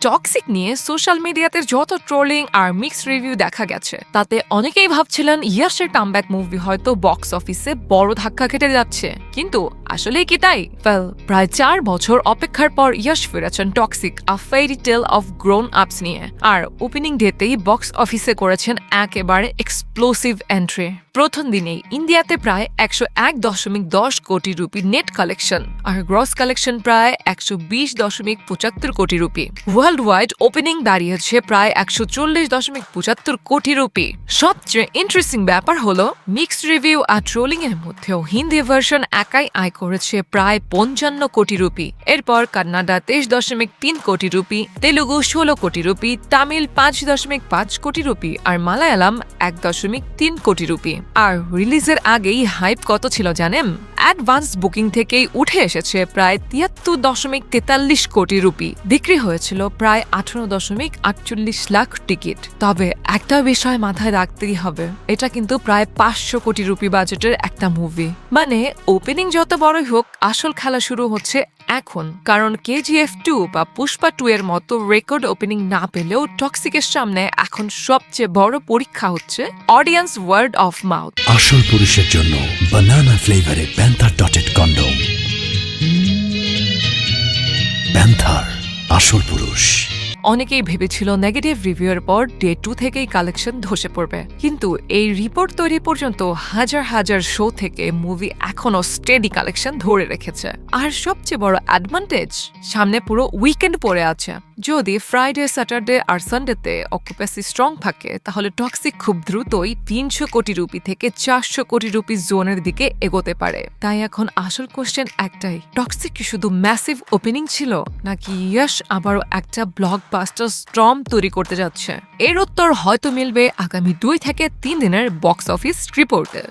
Toxic নিয়ে social মিডিয়াতে যত ট্রোলিং আর মিক্স রিভিউ দেখা গেছে তাতে অনেকেই ভাবছিলেন ইয়াশের কামব্যাক মুভি হয়তো বক্স অফিসে বড় ধাক্কা খেতে যাচ্ছে, কিন্তু আসলে কি তাই? প্রায় 4 বছর অপেক্ষার পর ইয়াশ ফিরেছেন toxic a fairy tale of grown আপস নিয়ে, আর ওপেনিং ডেতেই বক্স অফিসে করেছেন একেবারে এক্সপ্লোসিভ এন্ট্রি। প্রথম দিনেই ইন্ডিয়াতে প্রায় 101.10 কোটি রুপি নেট কালেকশন আর গ্রস কালেকশন প্রায় 120.75 কোটি রুপি। ওয়ার্ল্ড ওয়াইড ওপেনিং দাঁড়িয়েছে প্রায় 140.75 কোটি রুপি। সবচেয়ে ইন্টারেস্টিং ব্যাপার হলো মিক্সড রিভিউ আর ট্রোলিং এর মধ্যেও হিন্দি ভার্সন একাই আয় করেছে প্রায় 55 কোটি রুপি। এরপর কান্নাডা 23.3 কোটি রুপি, তেলুগু 16 কোটি রুপি, তামিল 5.5 কোটি রুপি আর মালায়ালাম 1.3 কোটি রুপি। আর রিলিজের আগেই হাইপ কত ছিল জানেন? অ্যাডভান্স বুকিং থেকেই উঠে এসেছে প্রায় 73.43 কোটি রুপি। বিক্রি হয়েছিল প্রায় 18.48 লাখ টিকিট। তবে একটা বিষয় মাথায় রাখতেই হবে, এটা কিন্তু প্রায় 500 কোটি রুপি বাজেটের একটা মুভি। মানে ওপেনিং যত বড়ই হোক, আসল খেলা শুরু হচ্ছে এখন। কারণ KGF 2 বা পুষ্পা 2 এর মতো রেকর্ড ওপেনিং না পেলেও টক্সিকের সামনে এখন সবচেয়ে বড় পরীক্ষা হচ্ছে অডিয়েন্স ওয়ার্ড অফ মাউথ। আসল পুরুষের জন্য বানানা ফ্লেভারে প্যান্থার ডটেড কন্ডোম। প্যান্থার, আসল পুরুষ। অনেকেই ভেবেছিল নেগেটিভ রিভিউয়ের পর ডে 2 থেকেই কালেকশন ধসে পড়বে, কিন্তু এই রিপোর্ট তৈরি পর্যন্ত হাজার হাজার শো থেকে মুভি এখনো স্টেডি কালেকশন ধরে রেখেছে। আর সবচেয়ে বড় অ্যাডভান্টেজ, সামনে পুরো উইকেন্ড পড়ে আছে। যদি ফ্রাইডে, স্যাটারডে আর সানডেতে অকুপেসি স্ট্রং থাকে, তাহলে টক্সিক খুব দ্রুতই 300 কোটি রুপি থেকে 400 কোটি রুপি জোনের দিকে এগোতে পারে। তাই এখন আসল কোশ্চেন একটাই, টক্সিক কি শুধু ম্যাসিভ ওপেনিং ছিল, নাকি ইয়াশ আবারও একটা ব্লকবাস্টার স্টর্ম তৈরি করতে যাচ্ছে? এর উত্তর হয়তো মিলবে আগামী 2 থেকে 3 দিনের বক্স অফিস রিপোর্টে।